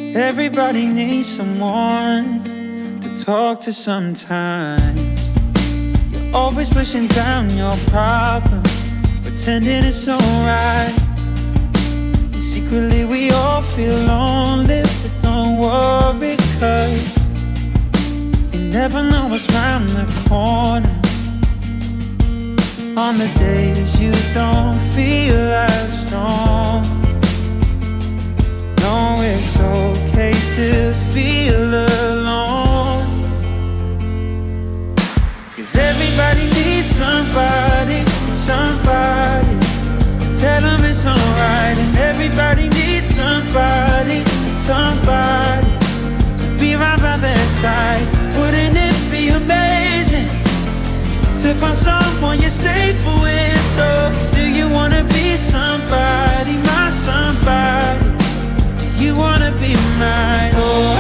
Everybody needs someone to talk to sometimes. You're always pushing down your problems, pretending it's alright. And secretly we all feel lonely, but don't worry, 'cause you never know what's round the corner. On the days you don't feel as strong, no, it's okay to feel alone. 'Cause everybody needs somebody, somebody to tell them it's alright. And everybody needs somebody, somebody to be right by their side. Wouldn't it be amazing to find someone you're safe with? So do you wanna be somebody, my somebody? You wanna be mine, oh,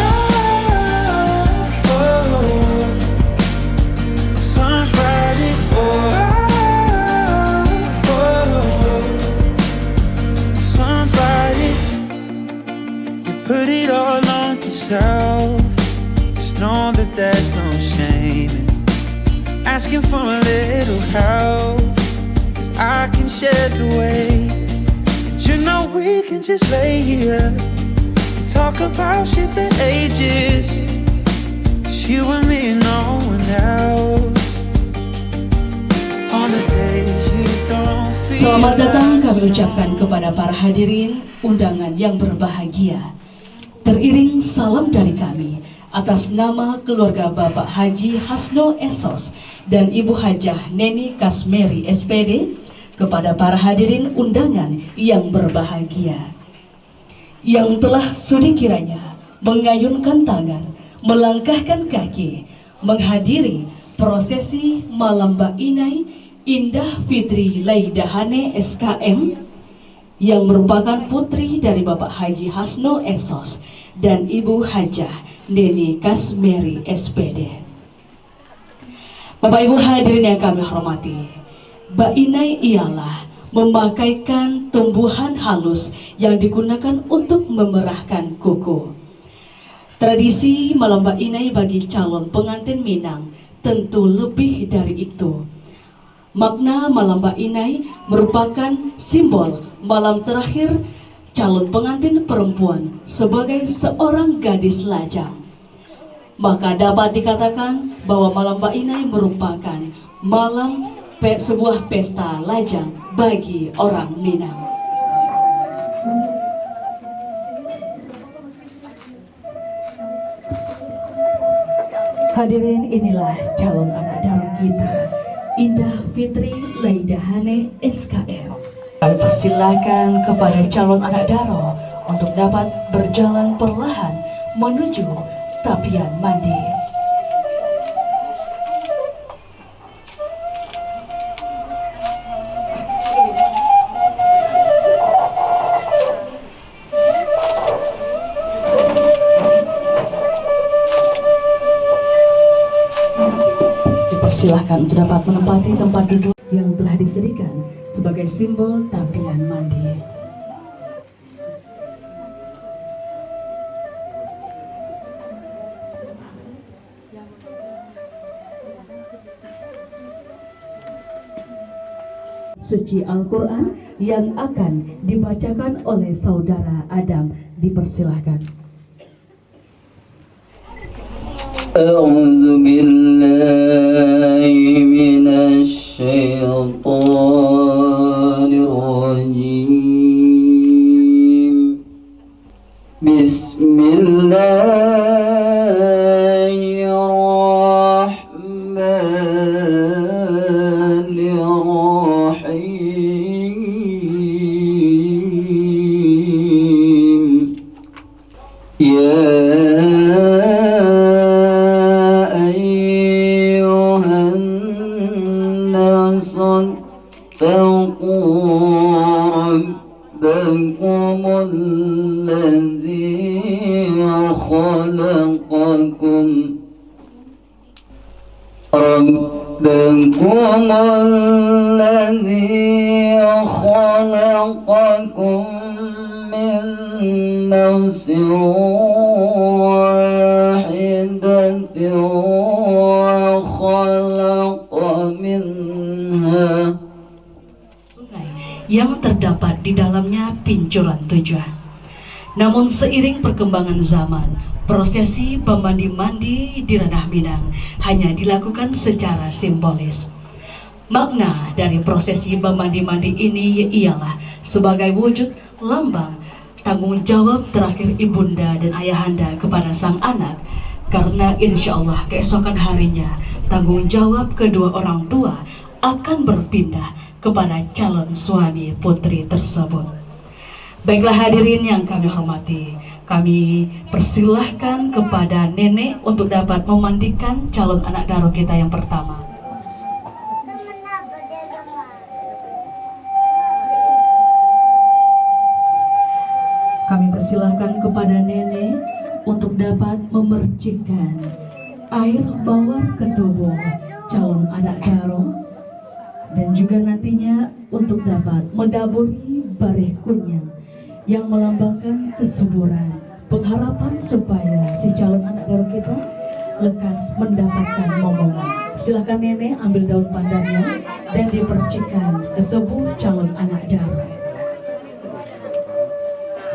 oh, oh. Somebody, oh, oh, somebody. You put it all on yourself. Just know that there's no shame in asking for a little help, 'cause I can share the weight. And you know we can just lay here, talk about shit for ages, just you and me and no one else. On the days you don't feel. Selamat datang kami ucapkan kepada para hadirin undangan yang berbahagia. Teriring salam dari kami atas nama keluarga Bapak Haji Hasnul Esos dan Ibu Hajah Neni Kasmeri SPD kepada para hadirin undangan yang berbahagia, yang telah sudi kiranya mengayunkan tangan, melangkahkan kaki, menghadiri prosesi Malam Mbak Inai Indah Fitri Laidahane SKM yang merupakan putri dari Bapak Haji Hasnul Esos dan Ibu Hajah Neni Kasmeri SPD. Bapak Ibu hadirin yang kami hormati, Mbak Inai ialah memakaikan tumbuhan halus yang digunakan untuk memerahkan kuku. Tradisi Malam Mbak Inai bagi calon pengantin Minang tentu lebih dari itu. Makna Malam Mbak Inai merupakan simbol malam terakhir calon pengantin perempuan sebagai seorang gadis lajang. Maka dapat dikatakan bahwa Malam Mbak Inai merupakan sebuah pesta lajang bagi orang Minang. Hadirin, inilah calon anak dara kita, Indah Fitri Laidahane SKM. Kami persilakan kepada calon anak daro untuk dapat berjalan perlahan menuju tapian mandi. Dipersilahkan untuk dapat menempati tempat duduk yang telah disediakan sebagai simbol tapian mandi. Suci Al-Quran yang akan dibacakan oleh saudara Adam, dipersilahkan. A'udzu billahi minasy syaithanir rajim. Bismillahirrahmanirrahim. Ya ربكم الذي خلقكم من نفس واحدة وخلق منها sungai yang terdapat di dalamnya pincuran tujuan. Namun seiring perkembangan zaman, prosesi pemandi-mandi di Ranah Minang hanya dilakukan secara simbolis. Makna dari prosesi pemandi-mandi ini ialah sebagai wujud lambang tanggung jawab terakhir ibunda dan ayahanda kepada sang anak, karena insya Allah keesokan harinya tanggung jawab kedua orang tua akan berpindah kepada calon suami putri tersebut. Baiklah hadirin yang kami hormati, kami persilahkan kepada nenek untuk dapat memandikan calon anak daro kita yang pertama. Kami persilahkan kepada nenek untuk dapat memercikkan air bawar ke tubuh calon anak daro, dan juga nantinya untuk dapat mendaburi bareh kunyang yang melambangkan kesuburan, pengharapan supaya si calon anak daro kita lekas mendapatkan momongan. Silakan nenek ambil daun pandannya dan dipercikkan ke tubuh calon anak daro.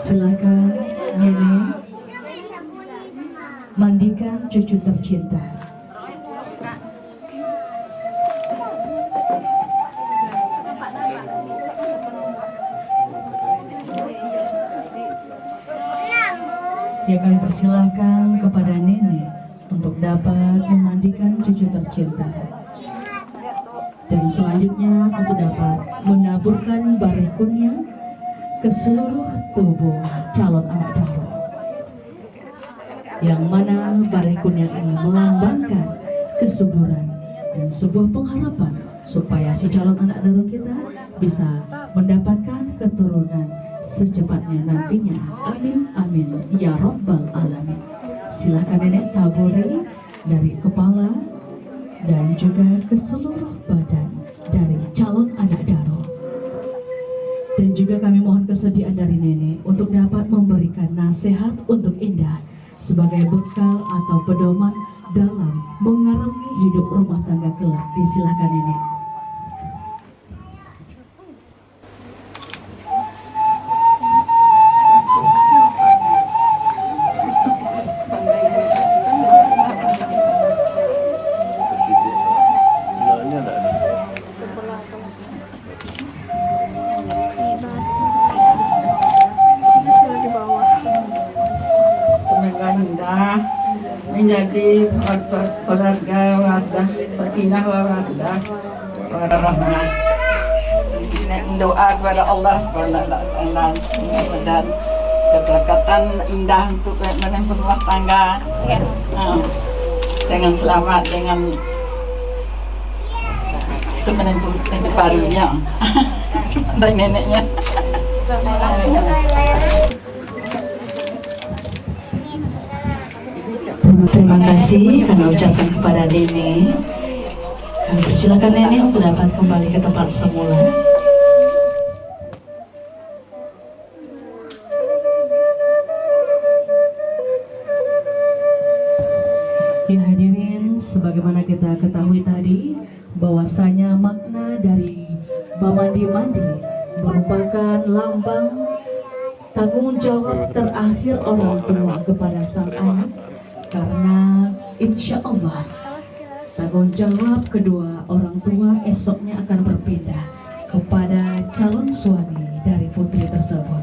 Silakan nenek mandikan cucu tercinta. Ya, kami persilahkan kepada nenek untuk dapat memandikan cucu tercinta. Dan selanjutnya untuk dapat menaburkan bareh kunyang ke seluruh tubuh calon anak daro, yang mana bareh kunyang ini melambangkan kesuburan dan sebuah pengharapan supaya si calon anak daro kita bisa mendapatkan keturunan secepatnya nantinya. Amin amin ya rabbal alamin. Silakan nenek taburi dari kepala dan juga ke seluruh badan dari calon anak daro. Dan juga kami mohon kesediaan dari nenek untuk dapat memberikan nasihat untuk indah sebagai bekal atau pedoman dalam mengarungi hidup rumah tangga kelak. Disilakan nenek. Indah menjadi keluarga wadah sakinah wadah warahmah. Doa kepada Allah SWT dan keberkatan indah untuk menempuh rumah tangga dengan selamat, dengan untuk menempuh hidup barunya dan neneknya. Terima kasih kami ucapkan kepada nenek. Kami persilakan nenek untuk dapat kembali ke tempat semula. Ya hadirin, sebagaimana kita ketahui tadi, bahwasanya makna dari bamandi-mandi merupakan lambang tanggung jawab terakhir orang tua kepada sang anak, karena insya Allah tanggung jawab kedua orang tua esoknya akan berpindah kepada calon suami dari putri tersebut.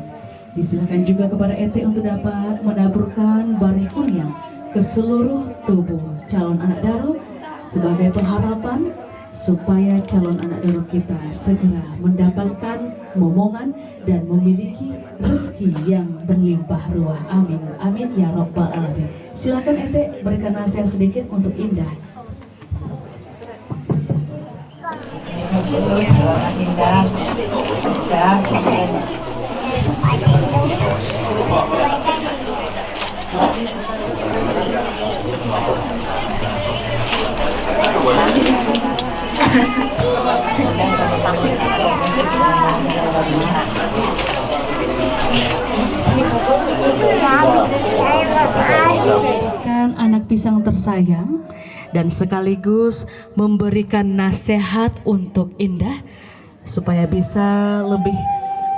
Disilakan juga kepada ete untuk dapat menaburkan bareh kunyang ke seluruh tubuh calon anak daro sebagai pengharapan supaya calon anak daro kita segera mendapatkan momongan dan memiliki rezeki yang berlimpah ruah. Amin amin ya rabbal alamin. Silakan ente berikan nasihat sedikit untuk Indah. Selamat Indah, Kan anak pisang tersayang dan sekaligus memberikan nasihat untuk Indah supaya bisa lebih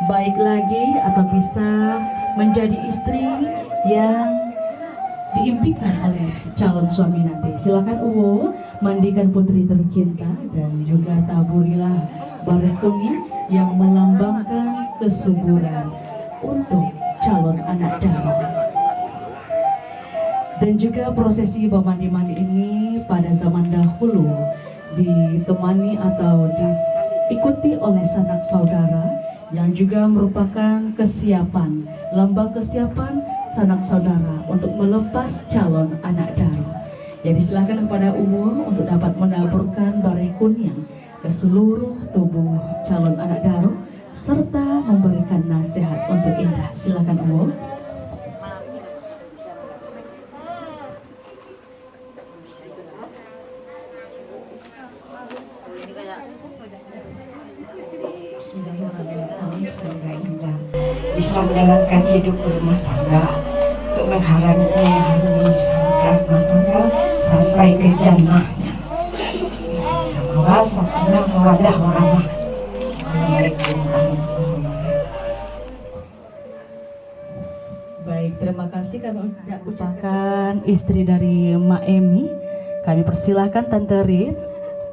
baik lagi atau bisa menjadi istri yang diimpikan oleh calon suami nanti. Silakan Uwo mandikan putri tercinta dan juga taburilah bareh kuning yang melambangkan kesuburan untuk calon anak daro. Dan juga prosesi bamandi-mandi ini pada zaman dahulu ditemani atau diikuti oleh sanak saudara yang juga merupakan kesiapan, lambang kesiapan sanak saudara untuk melepas calon anak daro. Jadi silakan kepada umum untuk dapat menaburkan bareh kunyang ke seluruh tubuh calon anak daro serta memberikan nasihat untuk Indah. Silakan umum. Semoga Indah bisa menjalankan hidup berumah tangga untuk mengharapnya harmonis rumah tangga sampai ke jannahnya. Semoga sakinah mawaddah warahmah. Assalamualaikum warahmatullahi wabarakatuh. Baik, terima kasih kami ucapkan istri dari Mak Emi. Kami persilahkan Tante Rit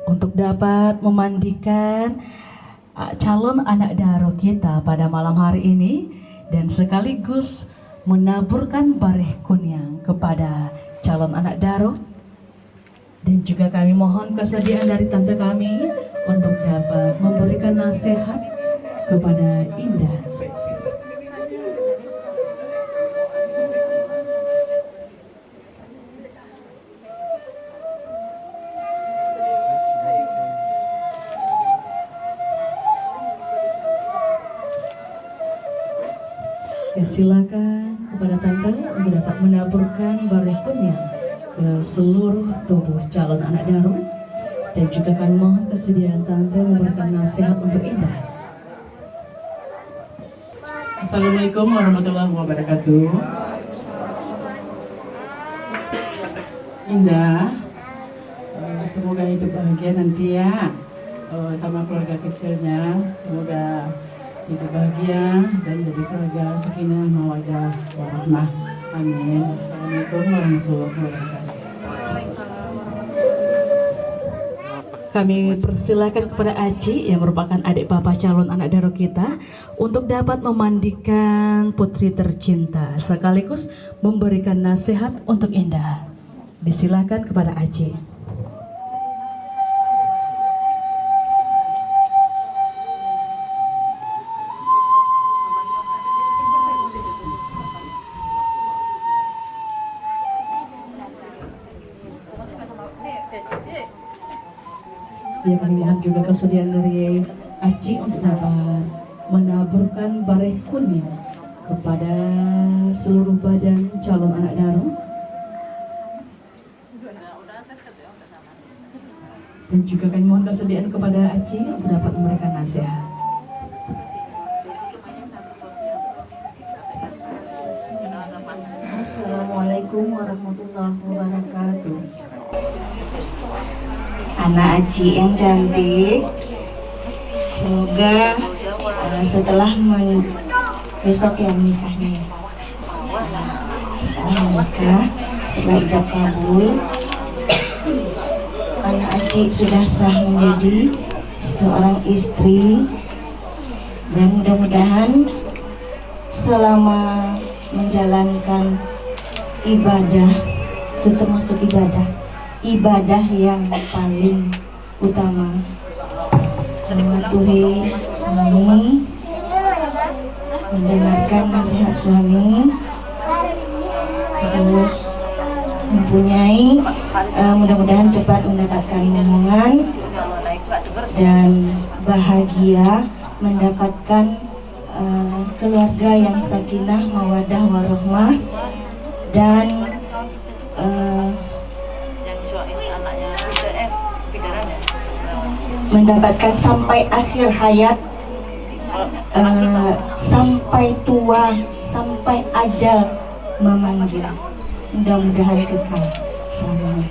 untuk dapat memandikan calon anak daro kita pada malam hari ini dan sekaligus menaburkan bareh kunyang kepada calon anak daro. Dan juga kami mohon kesediaan dari tante kami untuk dapat memberikan nasihat kepada Indah. Ya, silakan kepada tante untuk dapat menaburkan bareh kunyang ke seluruh tubuh calon anak daro. Dan juga kami mohon kesediaan tante memberikan nasihat untuk Indah. Assalamualaikum warahmatullahi wabarakatuh. Indah, semoga hidup bahagia nanti ya sama keluarga kecilnya. Semoga hidup bahagia dan jadi keluarga sakinah mawaddah warahmah. Amin. Assalamualaikum warahmatullahi wabarakatuh. Kami persilakan kepada Aci yang merupakan adik papa calon anak daro kita untuk dapat memandikan putri tercinta sekaligus memberikan nasihat untuk Indah. Disilakan kepada Aci. Ya, kami mohon juga kesediaan dari Aci untuk dapat menaburkan bareh kuning kepada seluruh badan calon anak daro. Dan juga kami mohon kesediaan kepada Aci untuk dapat memberikan nasihat. Assalamualaikum warahmatullahi wabarakatuh. Anak Aci yang cantik, semoga setelah besok ya menikahnya ya. Setelah menikah, setelah ijab kabul, anak Aci sudah sah menjadi seorang istri dan mudah-mudahan selama menjalankan ibadah, itu termasuk ibadah yang paling utama, mematuhi suami, mendengarkan nasihat suami, terus mempunyai mudah-mudahan cepat mendapatkan momongan dan bahagia mendapatkan keluarga yang sakinah mawaddah warahmah dan mendapatkan sampai akhir hayat, sampai tua, sampai ajal memanggil. mudah-mudahan kekal selamanya.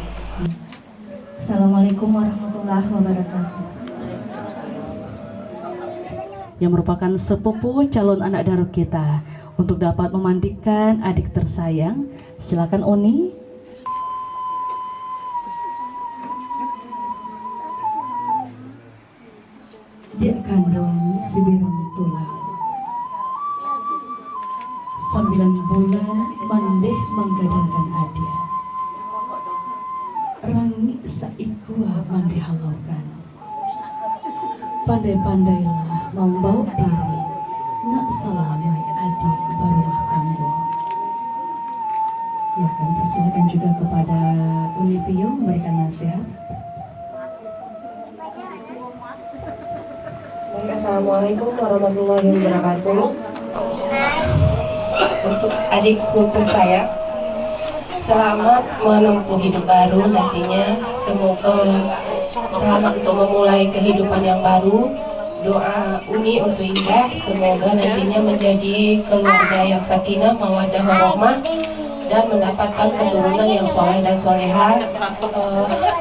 Assalamualaikum warahmatullahi wabarakatuh. Yang merupakan sepupu calon anak Daruk kita untuk dapat memandikan adik tersayang. Silakan Uni. Dia kandung sibirang tulang 9 bulan mandeh menggadangkan adia rangi saikua mandi halaukan pandai-pandailah membawa diri nak salamai adik barumah tanggo. Ya, kami persilakan juga kepada Uni Pio memberikan nasihat. Assalamualaikum warahmatullahi wabarakatuh. Untuk adikku tersayang, selamat menempuh hidup baru nantinya. Semoga selamat untuk memulai kehidupan yang baru. Doa Uni untuk Indah, semoga nantinya menjadi keluarga yang sakinah, mawaddah warahmah, dan mendapatkan keturunan yang soleh dan soleha.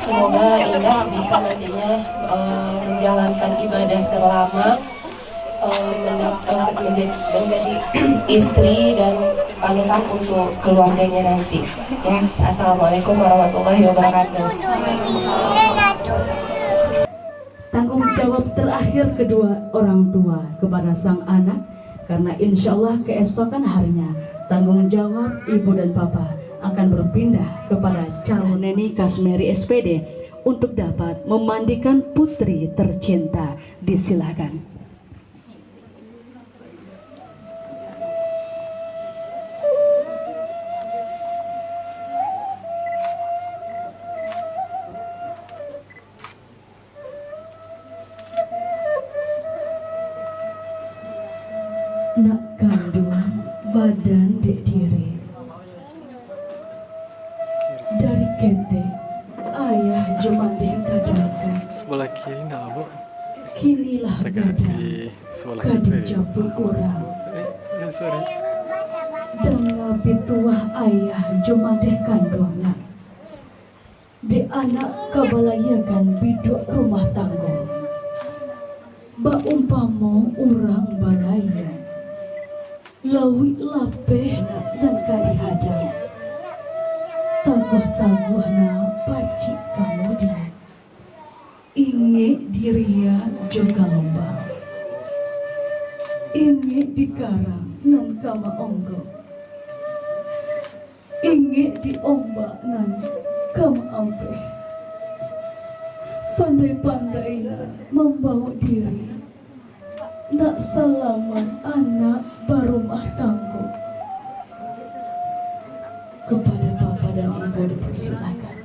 Semoga Indah bisa nantinya menjalankan ibadah terlama, menjadi istri dan panutan untuk keluarganya nanti. Ya, assalamualaikum warahmatullahi wabarakatuh. Tanggung jawab terakhir kedua orang tua kepada sang anak, karena insya Allah keesokan harinya tanggung jawab ibu dan papa akan berpindah kepada calon Neni Kasmeri SPD untuk dapat memandikan putri tercinta. Disilakan. Nak kandungan badan dek diri dari kete ayah jemanding kadangkan sebelah kiri nak apa? Kinilah Tegak badan di sebelah situ kadu ya. campur kurang Sorry. dan ngabituah ayah jemanding kandungan di anak kabalayakan biduk rumah tangga ba umpamo urang balaya lawi lapeh dan kadihadang taguh-taguh na pacik kamu dia inge diria juga lomba inge dikarang nan kama onggo inge diombak nan kama ampe pandai-pandai membawa diri nak salaman anak barumah tanggo. Kepada bapak dan ibu dipersilakan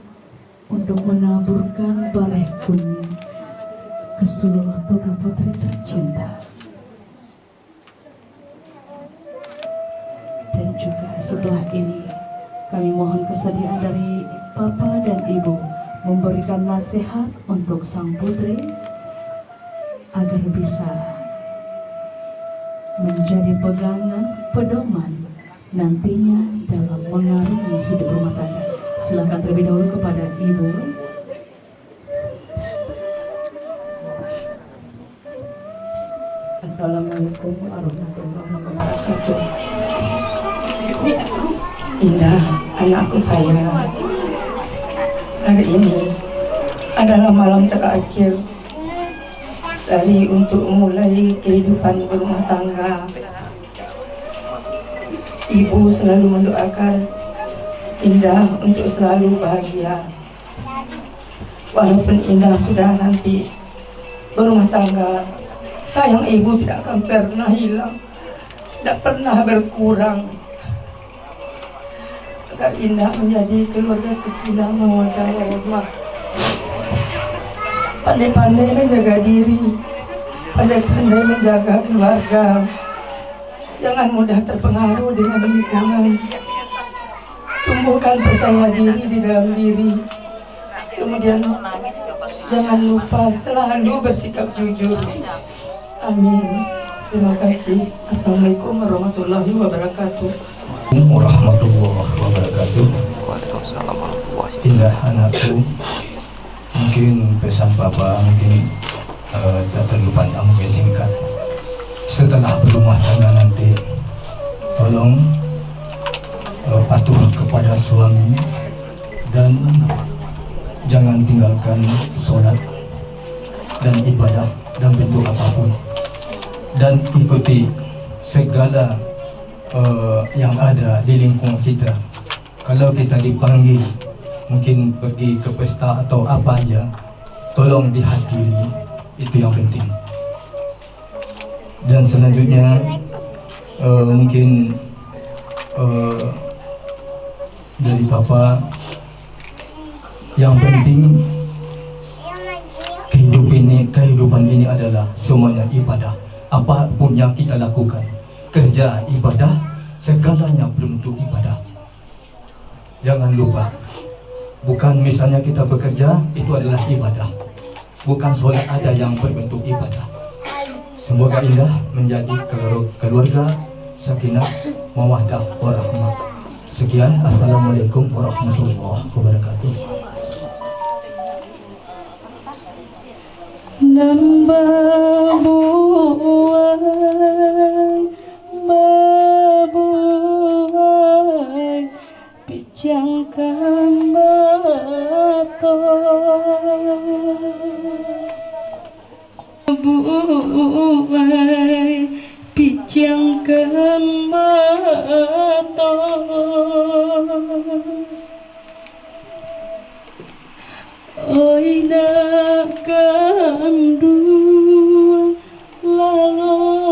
untuk menaburkan bareh kuning ke seluruh tubuh putri tercinta. Dan juga setelah ini kami mohon kesediaan dari papa dan ibu memberikan nasihat untuk sang putri agar bisa menjadi pegangan pedoman nantinya dalam mengarungi hidup rumah tangga. Silakan terlebih dahulu kepada ibu. Assalamualaikum warahmatullahi wabarakatuh. Indah, anakku sayang, hari ini adalah malam terakhir dari untuk mulai kehidupan berumah tangga. Ibu selalu mendoakan Indah untuk selalu bahagia. Walaupun Indah sudah nanti berumah tangga, sayang ibu tidak akan pernah hilang, tidak pernah berkurang. Agar Indah menjadi keluarga sakinah mawaddah warahmah. Pandai-pandai menjaga diri, pandai-pandai menjaga keluarga. Jangan mudah terpengaruh dengan lingkungan. Tumbuhkan percaya diri di dalam diri. Kemudian jangan lupa selalu bersikap jujur. Amin. Terima kasih. Assalamualaikum warahmatullahi wabarakatuh. Warahmatullahi wabarakatuh. Waalaikumsalam warahmatullahi Indah anakku, mungkin pesan papa mungkin tak terlalu panjang, mungkin singkat. Setelah berumah tangga nanti, tolong patuh kepada suami dan jangan tinggalkan sholat dan ibadah dan bentuk apapun, dan ikuti segala yang ada di lingkungan kita. Kalau kita dipanggil mungkin pergi ke pesta atau apa aja, tolong dihadiri, itu yang penting. Dan selanjutnya mungkin dari papa, yang penting kehidupan ini adalah semuanya ibadah. Apapun yang kita lakukan, kerja ibadah, segalanya berbentuk ibadah. Jangan lupa, bukan misalnya kita bekerja itu adalah ibadah, bukan sholat ada yang berbentuk ibadah. Semoga indah menjadi keluarga sakinah, mawaddah, warahmah. Sekian, assalamualaikum warahmatullahi wabarakatuh. Nan babuai pijang kambato babuai pijang kambato oi nak kandung lalolana,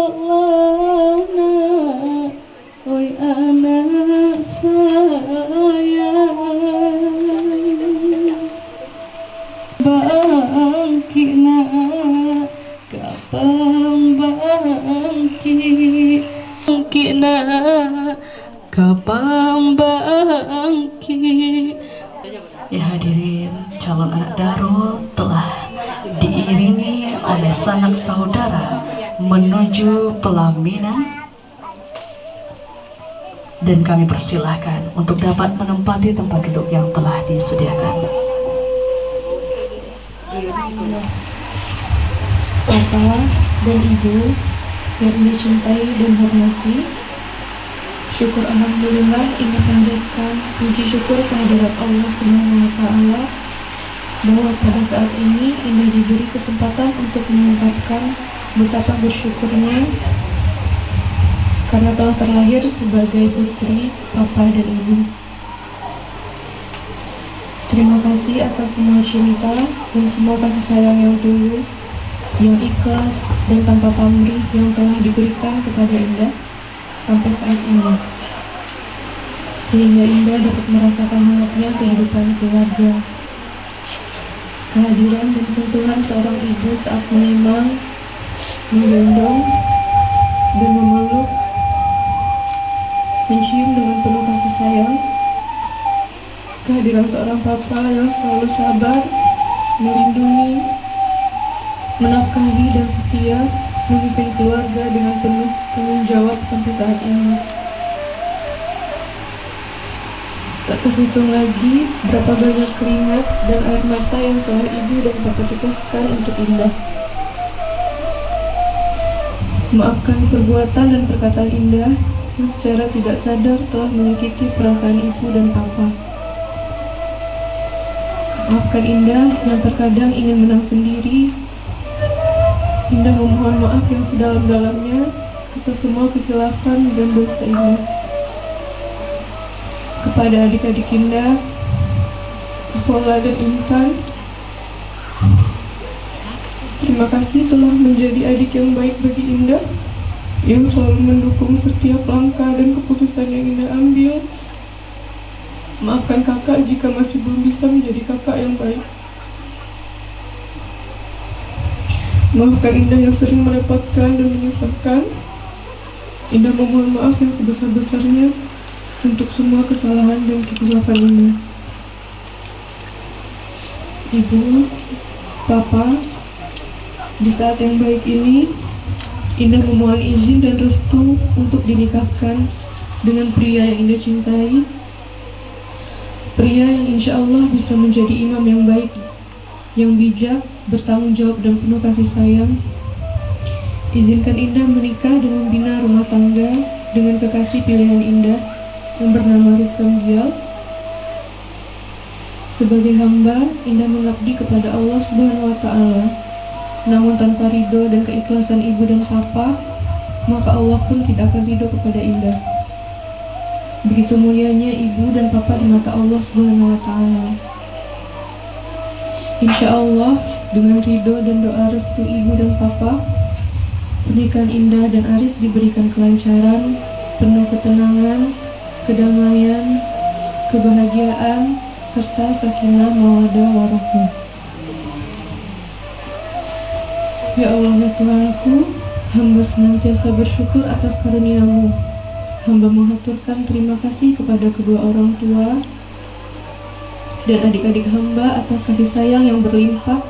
oi anak sayang, bangkina kapan bangki, bangkina kapan bangki. Ya hadirin, calon anak Darul telah diiringi oleh sanak saudara menuju pelaminan, dan kami persilahkan untuk dapat menempati tempat duduk yang telah disediakan. Papa dan Ibu yang dicintai dan hormati, syukur alhamdulillah ingin panjatkan puji syukur kehadirat Allah Subhanahu wa Ta'ala bahwa pada saat ini Indah diberi kesempatan untuk mengungkapkan betapa bersyukurnya karena telah terlahir sebagai putri Papa dan Ibu. Terima kasih atas semua cinta dan semua kasih sayang yang tulus, yang ikhlas dan tanpa pamrih yang telah diberikan kepada Indah sampai saat ini, sehingga Indah dapat merasakan hangatnya kehidupan keluarga. Kehadiran dan sentuhan seorang ibu saat menimang, menggendong, dan memeluk, mencium dengan penuh kasih sayang. Kehadiran seorang papa yang selalu sabar, melindungi, menafkahi dan setia memimpin keluarga dengan penuh tanggung jawab sampai saat ini. Tak terhitung lagi berapa banyak keringat dan air mata yang telah ibu dan papa teteskan untuk Indah. Maafkan perbuatan dan perkataan Indah yang secara tidak sadar telah menyakiti perasaan ibu dan papa. Maafkan Indah yang terkadang ingin menang sendiri. Indah memohon maaf yang sedalam-dalamnya atas semua kekhilafan dan dosa Indah. Kepada adik-adik Indah, Fola dan Intan, terima kasih telah menjadi adik yang baik bagi Indah, yang selalu mendukung setiap langkah dan keputusan yang Indah ambil. Maafkan kakak jika masih belum bisa menjadi kakak yang baik. Maafkan Indah yang sering merepotkan dan menyusahkan. Indah memohon maaf yang sebesar-besarnya untuk semua kesalahan dan kekhilafan Indah. Ibu, Papa, di saat yang baik ini, Indah memohon izin dan restu untuk dinikahkan dengan pria yang Indah cintai, pria yang insya Allah bisa menjadi imam yang baik, yang bijak, bertanggung jawab dan penuh kasih sayang. Izinkan Indah menikah dan membina rumah tangga dengan kekasih pilihan Indah yang bernama Rizka Gial. Sebagai hamba, Indah mengabdi kepada Allah Subhanahu wa Ta'ala. Namun tanpa ridho dan keikhlasan ibu dan papa, maka Allah pun tidak akan ridho kepada Indah. Begitu mulianya ibu dan papa di mata Allah Subhanahu wa Ta'ala. Insya Allah, dengan ridho dan doa restu ibu dan papa, pernikahan Indah dan Aris diberikan kelancaran, penuh ketenangan, kedamaian, kebahagiaan, serta sakinah mawaddah warahmah. Ya Allah, ya Tuhanku, hamba senantiasa bersyukur atas karunia-Mu. Hamba mengaturkan terima kasih kepada kedua orang tua dan adik-adik hamba atas kasih sayang yang berlimpah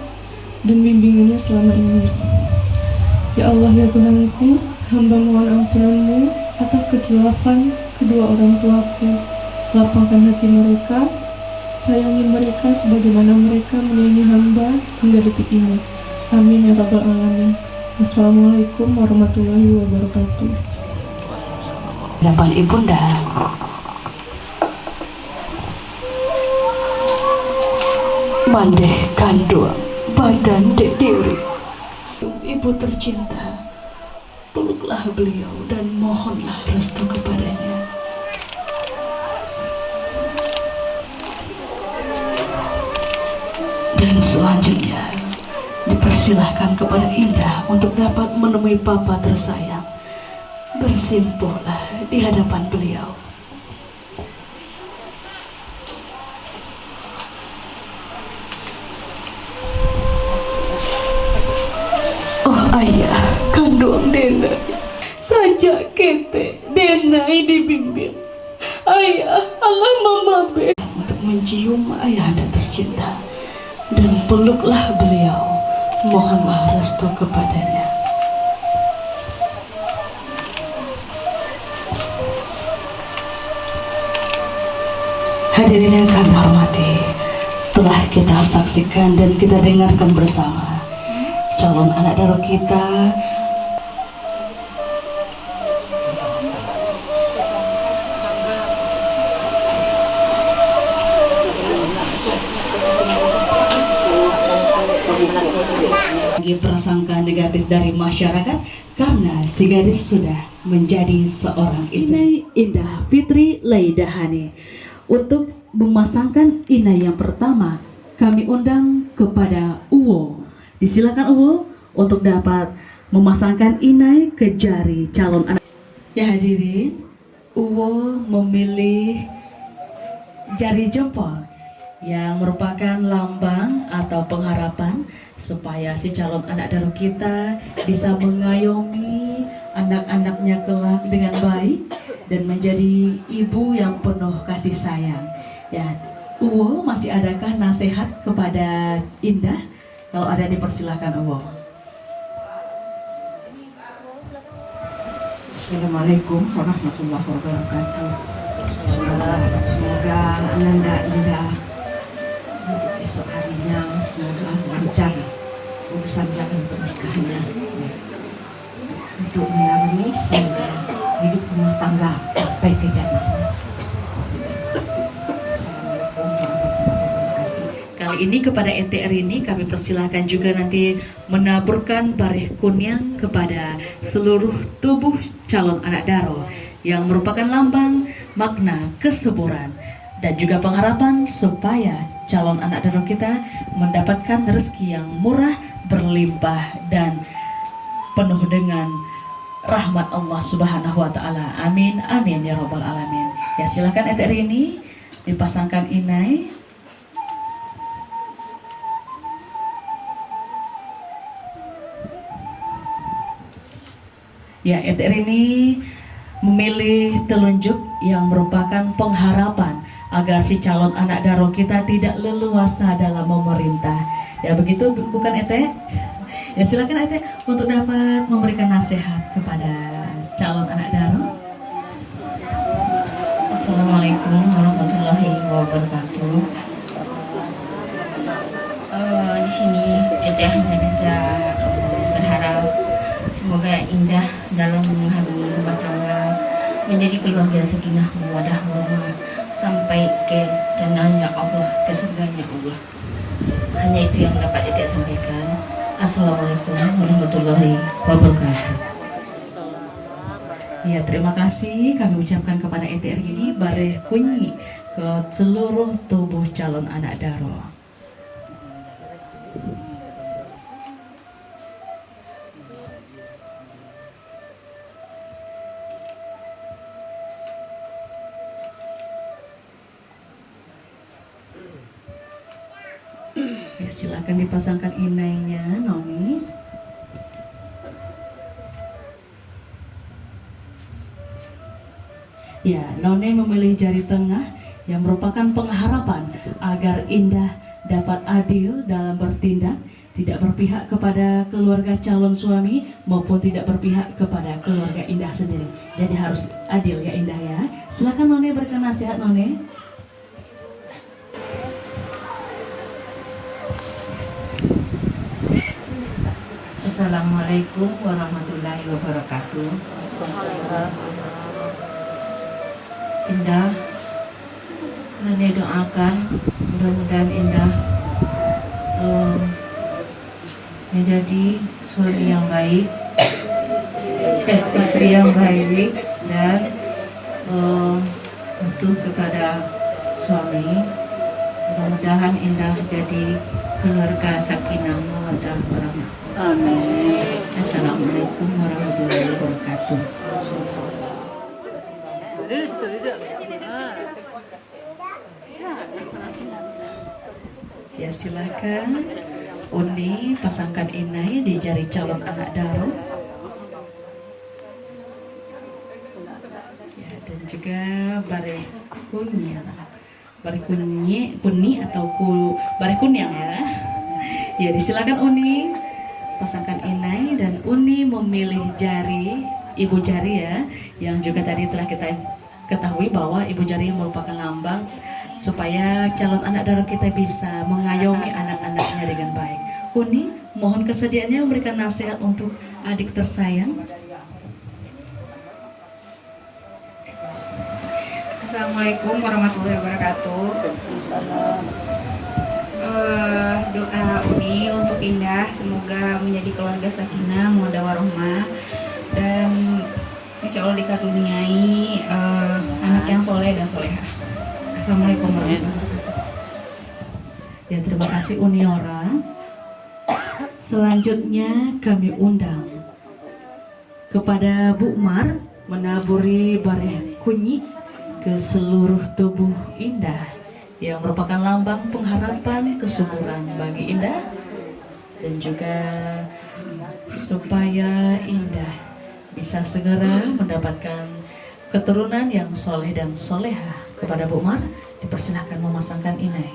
dan bimbingannya selama ini. Ya Allah, ya Tuhanku, hamba mohon ampunan-Mu atas kekilafan kedua orang tuaku. Lapangkan hati mereka, sayangi mereka sebagaimana mereka menyayangi hamba hingga detik ini. Amin ya rabbal alamin. Wassalamualaikum warahmatullahi wabarakatuh. Hadapan Ibunda, mandeh kandung badan dek Dewi, ibu tercinta, peluklah beliau dan mohonlah restu kepadanya. Dan selanjutnya dipersilahkan kepada Indah untuk dapat menemui papa tersayang. Bersimpuhlah di hadapan beliau. Oh ayah, kandung Dena, sajak kete Dena ini bimbing. Ayah, Allah mamabe untuk mencium ayahanda tercinta. Dan peluklah beliau, mohonlah restu kepadanya. Hadirin yang kami hormati, telah kita saksikan dan kita dengarkan bersama calon anak daro kita prasangka negatif dari masyarakat karena si gadis sudah menjadi seorang istri. Indah Fitri Laidahani untuk memasangkan Inai yang pertama, kami undang kepada Uwo. Disilakan Uwo untuk dapat memasangkan Inai ke jari calon anak. Ya hadirin, Uwo memilih jari jempol yang merupakan lambang atau pengharapan supaya si calon anak daro kita bisa mengayomi anak-anaknya kelak dengan baik dan menjadi ibu yang penuh kasih sayang. Ya, Uwo, masih adakah nasihat kepada Indah? Kalau ada dipersilakan Uwo. Assalamualaikum warahmatullahi wabarakatuh. Semoga Ananda Indah untuk esok harinya semoga lancar urusan jalan pernikahannya, untuk mengarungi semoga hidup rumah tangga sampai ke jannah. Kali ini kepada ETR ini kami persilahkan juga nanti menaburkan bareh kunyang kepada seluruh tubuh calon anak daro yang merupakan lambang makna kesuburan dan juga pengharapan supaya calon anak daro kita mendapatkan rezeki yang murah, berlimpah dan penuh dengan rahmat Allah Subhanahu wa Ta'ala. Amin, amin ya Rabbal alamin. Ya, silakan ETR ini dipasangkan Inai. Ya, ETR ini memilih telunjuk yang merupakan pengharapan agar si calon anak daro kita tidak leluasa dalam memerintah. Ya begitu, bukan ETR? Ya silakan ETR untuk dapat memberikan nasihat kepada calon anak daro. Assalamualaikum warahmatullahi wabarakatuh. Di sini Ete hanya bisa berharap semoga indah dalam menghadiri rumah tangga, menjadi keluarga sakinah mawaddah warahmah sampai ke jannahnya Allah, ke surganya Allah. Hanya itu yang dapat Ete sampaikan. Assalamualaikum warahmatullahi wabarakatuh. Ya, terima kasih kami ucapkan kepada ETR ini bareh kunyi ke seluruh tubuh calon anak daro. Ya, silakan dipasangkan inainya, Noni. Ya, None memilih jari tengah yang merupakan pengharapan agar Indah dapat adil dalam bertindak, tidak berpihak kepada keluarga calon suami maupun tidak berpihak kepada keluarga Indah sendiri. Jadi harus adil ya Indah ya. Silakan None berikan nasihat None. Assalamualaikum warahmatullahi wabarakatuh. Indah, Nene doakan mudah-mudahan Indah menjadi suami yang baik, istri yang baik, dan utuh kepada suami. Mudah-mudahan Indah jadi keluarga sakinah mawaddah warahmah. Amin. Assalamualaikum warahmatullahi wabarakatuh. Ya, silakan Uni pasangkan inai di jari calon anak daro. Ya, dan juga bare kunyi atau bare kunyang ya. Ya, disilakan Uni pasangkan inai dan Uni memilih jari ibu jari ya, yang juga tadi telah kita ketahui bahwa ibu jari merupakan lambang supaya calon anak daro kita bisa mengayomi anak-anaknya dengan baik. Uni, mohon kesediaannya memberikan nasihat untuk adik tersayang. Assalamualaikum warahmatullahi wabarakatuh. Doa Uni untuk Indah semoga menjadi keluarga sakinah mawaddah warahmah dan insya Allah dikaruniai anak yang soleh dan solehah. Assalamualaikum warahmatullahi wabarakatuh. Ya, terima kasih Uniora. Selanjutnya kami undang kepada Bu Mar menaburi bareh kunyi ke seluruh tubuh Indah yang merupakan lambang pengharapan kesuburan bagi Indah dan juga supaya Indah bisa segera mendapatkan keturunan yang soleh dan solehah. Kepada Bu Mar dipersilakan memasangkan inai.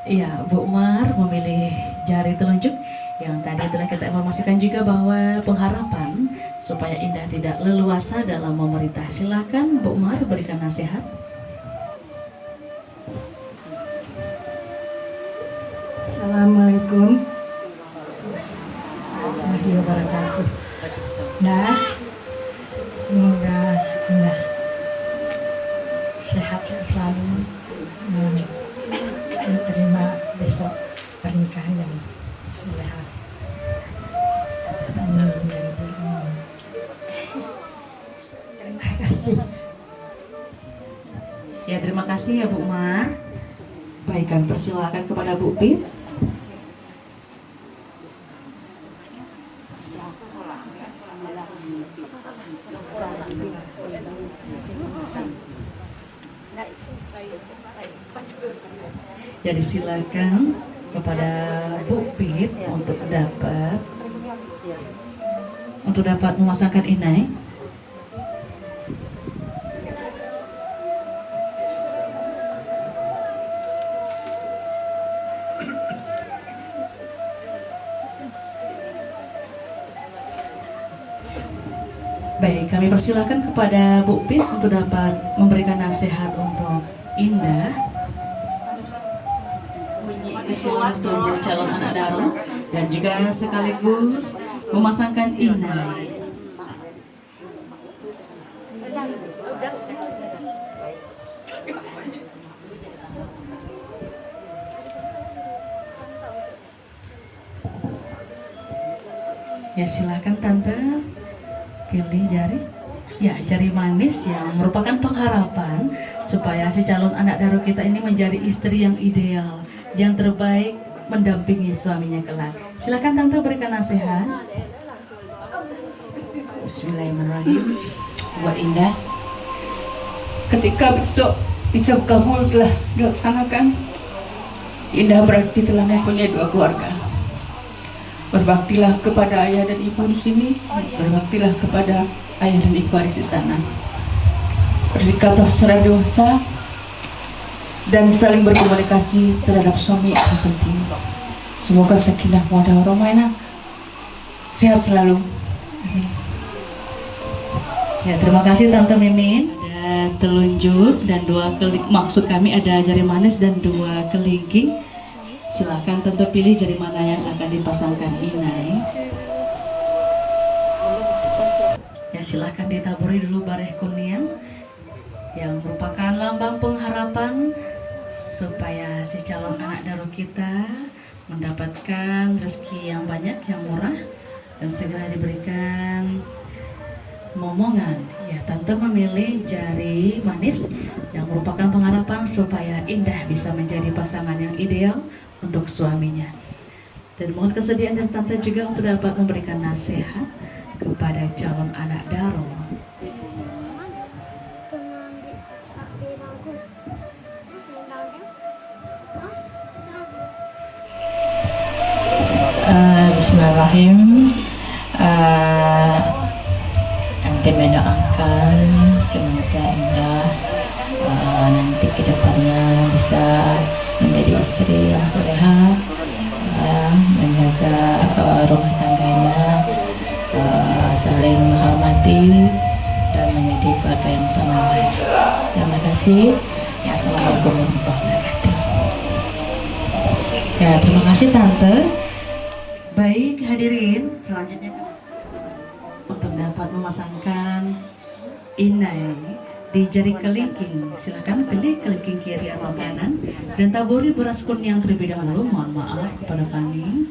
Iya, Bu Mar memilih jari telunjuk yang tadi telah kita informasikan juga bahwa pengharapan supaya Indah tidak leluasa dalam memerintah. Silakan Bu Mar berikan nasihat. Assalamualaikum warahmatullahi wabarakatuh. Nah, semoga Indah sehat selalu menerima besok pernikahan yang solehah. Amin. Terima kasih. Ya, terima kasih ya Bu Mar. Baik, kami persilakan kepada Bu Pit. Jadi silakan kepada Bu Pit untuk dapat memasangkan inai. Baik, kami persilakan kepada Bu Pit untuk dapat memberikan nasihat untuk Indah. Bunyi kesilang untuk calon anak Daro dan juga sekaligus memasangkan Inai. Ya silakan Tante pilih jari. Ya, jari manis yang merupakan pengharapan supaya si calon anak Daro kita ini menjadi istri yang ideal, yang terbaik mendampingi suaminya kelak. Silakan Tante berikan nasihat. Bismillahirrahmanirrahim. Buat Indah, ketika besok ijab kabul telah dilaksanakan, Indah berarti telah mempunyai 2 keluarga. Berbaktilah kepada ayah dan ibu di sini, berbaktilah kepada ayah dan ibu di sana. Bersikaplah secara dewasa dan saling berkomunikasi terhadap suami yang penting. Semoga sakinah mawaddah warahmah, sehat selalu. Amin. Ya, terima kasih Tante Mimin. Ada telunjuk dan 2 maksud kami ada jari manis dan 2 kelingking. Silakan Tante pilih jari mana yang akan dipasangkan Inai. Ya, silakan ditaburi dulu bareh kuning yang merupakan lambang pengharapan supaya si calon anak Daro kita mendapatkan rezeki yang banyak, yang murah, dan segera diberikan momongan. Ya, Tante memilih jari manis yang merupakan pengharapan supaya Indah bisa menjadi pasangan yang ideal untuk suaminya. Dan mohon kesediaan dan Tante juga untuk dapat memberikan nasihat kepada calon anak Daro. Bismillahirrahmanirrahim. Nanti mendoakan semoga Indah nanti kedepannya bisa menjadi istri yang soleha, menjaga rumah tangganya, saling menghormati dan menjadi keluarga yang sama. Terima kasih. Ya, assalamualaikum warahmatullahi wabarakatuh. Ya, terima kasih Tante. Baik hadirin, selanjutnya untuk dapat memasangkan Inai di jari kelingking, silakan pilih kelingking kiri atau kanan dan taburi beras kuning terlebih dahulu. Mohon maaf kepada kami.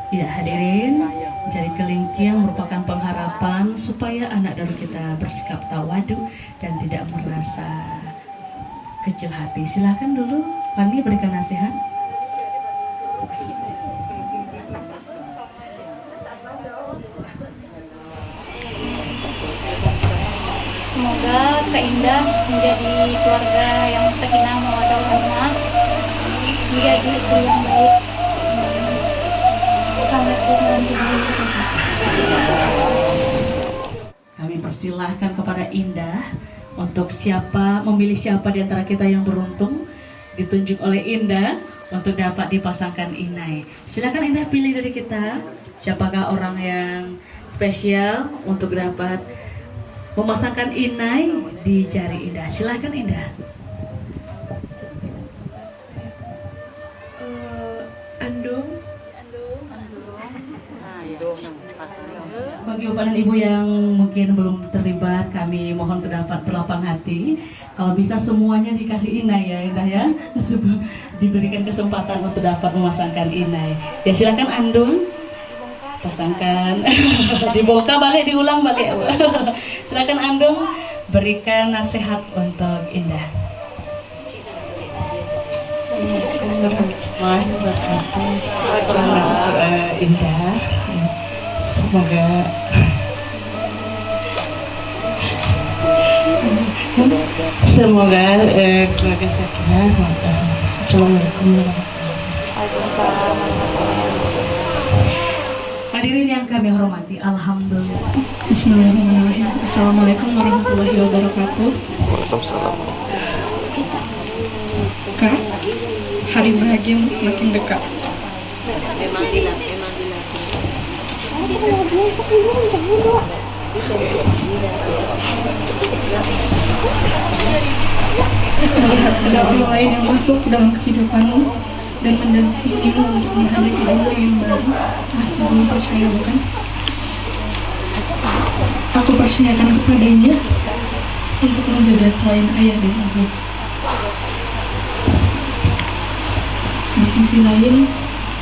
Ya hadirin, jari kelingking merupakan pengharapan supaya anak Daro kita bersikap tawadu dan tidak merasa kecil hati. Silakan dulu Fani berikan nasihat. Semoga Kak Indah menjadi keluarga yang sakinah mawaddah warahmah, menjadi istri yang baik. Kami persilahkan kepada Indah untuk memilih siapa di antara kita yang beruntung ditunjuk oleh Indah untuk dapat dipasangkan Inai. Silakan Indah pilih dari kita siapakah orang yang spesial untuk dapat memasangkan Inai di jari Indah. Silakan Indah. Andung. Bagi Bapak dan Ibu yang mungkin belum terlibat, kami mohon terdapat berlapang hati. Kalau bisa semuanya dikasih Inai ya Indah ya, diberikan kesempatan untuk dapat memasangkan Inai. Ya silakan Andung, pasangkan, dibongkar balik, diulang balik. Silakan Andung, berikan nasihat untuk Indah. Assalamualaikum warahmatullahi wabarakatuh. Selamat untuk Indah. Semoga keluarga sakinah mawaddah. Assalamualaikum warahmatullahi wabarakatuh. Hadirin yang kami hormati, alhamdulillah. Bismillahirrahmanirrahim. Assalamualaikum warahmatullahi wabarakatuh. Waalaikumsalam. Kak, hari bahagia semakin dekat. Melihat ada orang lain yang masuk dalam kehidupanmu dan mendampingimu untuk menghadapi dunia yang baru, masih belum percaya bukan? Aku percayakan kepadanya untuk menjaga selain ayah dan ibu. Di sisi lain,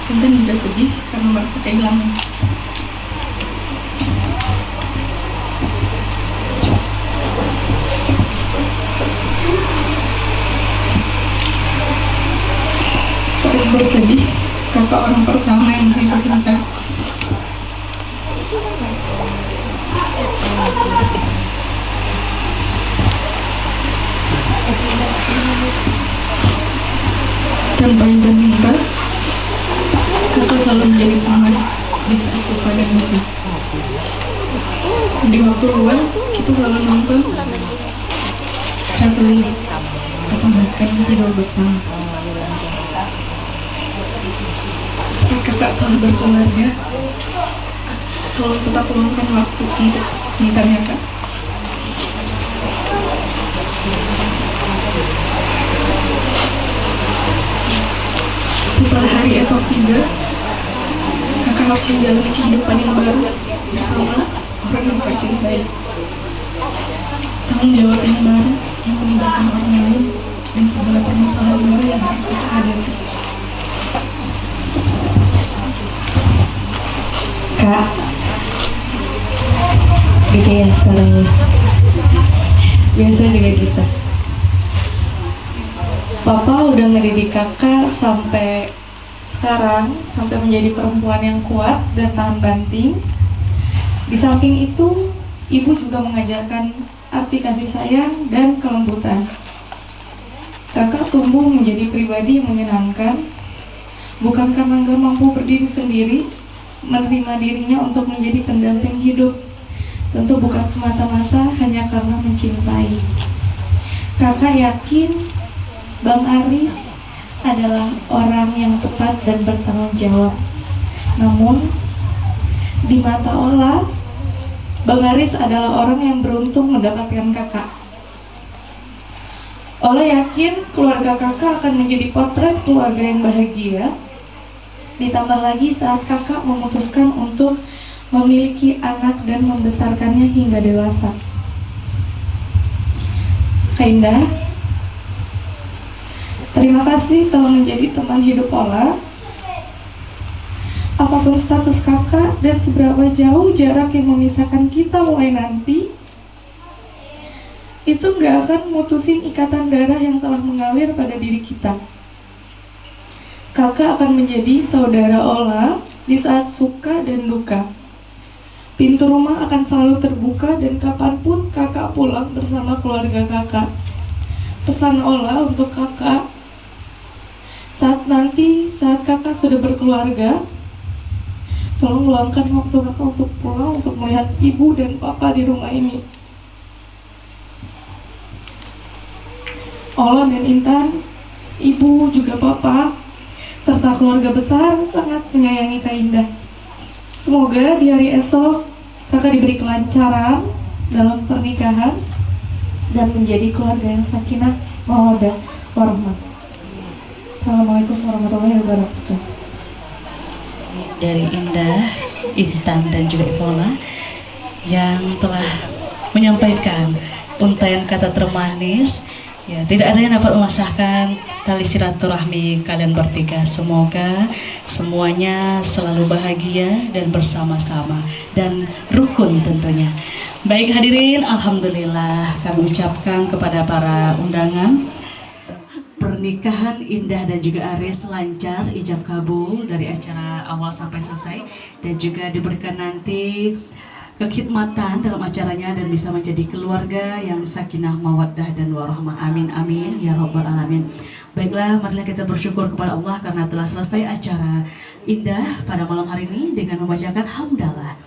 Intan juga sedih karena merasa kehilangan. Saat bersedih, kakak orang pertama yang menghibur Intan. Tanpa Intan minta, kakak selalu menjadi teman di saat suka dan duka. Di waktu luang, kita selalu nonton, traveling, atau bahkan tidur bersama. Saat kakak telah berkeluarga, tolong tetap luangkan waktu untuk Intan ya kak. Setelah hari esok tiba, kakak harus menjalani kehidupan yang baru bersama orang yang kakak cintai. Tanggung jawab yang baru yang melibatkan orang lain dan segala permasalahan baru yang harus kakak hadapi. Kak, gede ya suaranya. Biasa juga gitu. Papa udah ngedidik kakak sampai sekarang, sampai menjadi perempuan yang kuat dan tahan banting. Di samping itu, ibu juga mengajarkan arti kasih sayang dan kelembutan. Kakak tumbuh menjadi pribadi yang menyenangkan, bukan karena gak mampu berdiri sendiri, menerima dirinya untuk menjadi pendamping hidup. Tentu bukan semata-mata hanya karena mencintai. Kakak yakin Bang Aris adalah orang yang tepat dan bertanggung jawab. Namun, di mata Ola, Bang Aris adalah orang yang beruntung mendapatkan kakak. Ola yakin keluarga kakak akan menjadi potret keluarga yang bahagia. Ditambah lagi saat kakak memutuskan untuk memiliki anak dan membesarkannya hingga dewasa. Kak Indah, terima kasih telah menjadi teman hidup Ola. Apapun status kakak dan seberapa jauh jarak yang memisahkan kita mulai nanti, itu gak akan mutusin ikatan darah yang telah mengalir pada diri kita. Kakak akan menjadi saudara Ola di saat suka dan duka. Pintu rumah akan selalu terbuka dan kapanpun kakak pulang bersama keluarga kakak. Pesan Ola untuk kakak, saat kakak sudah berkeluarga, tolong luangkan waktu kakak untuk pulang untuk melihat ibu dan papa di rumah ini. Ola dan Intan, ibu juga papa, serta keluarga besar sangat menyayangi Kak Indah. Semoga di hari esok kakak diberi kelancaran dalam pernikahan dan menjadi keluarga yang sakinah, mawaddah, warahmah. Assalamualaikum warahmatullahi wabarakatuh. Dari Indah, Intan dan juga Ivola yang telah menyampaikan untaian kata termanis. Ya, tidak ada yang dapat memasahkan tali silaturahmi kalian bertiga. Semoga semuanya selalu bahagia dan bersama-sama dan rukun tentunya. Baik hadirin, alhamdulillah kami ucapkan kepada para undangan pernikahan Indah dan juga Aris lancar, ijab kabul dari acara awal sampai selesai, dan juga diberikan nanti kekhidmatan dalam acaranya dan bisa menjadi keluarga yang sakinah, mawaddah dan warahmah. Amin amin ya rabbal alamin. Baiklah, marilah kita bersyukur kepada Allah karena telah selesai acara Indah pada malam hari ini dengan membacakan hamdalah.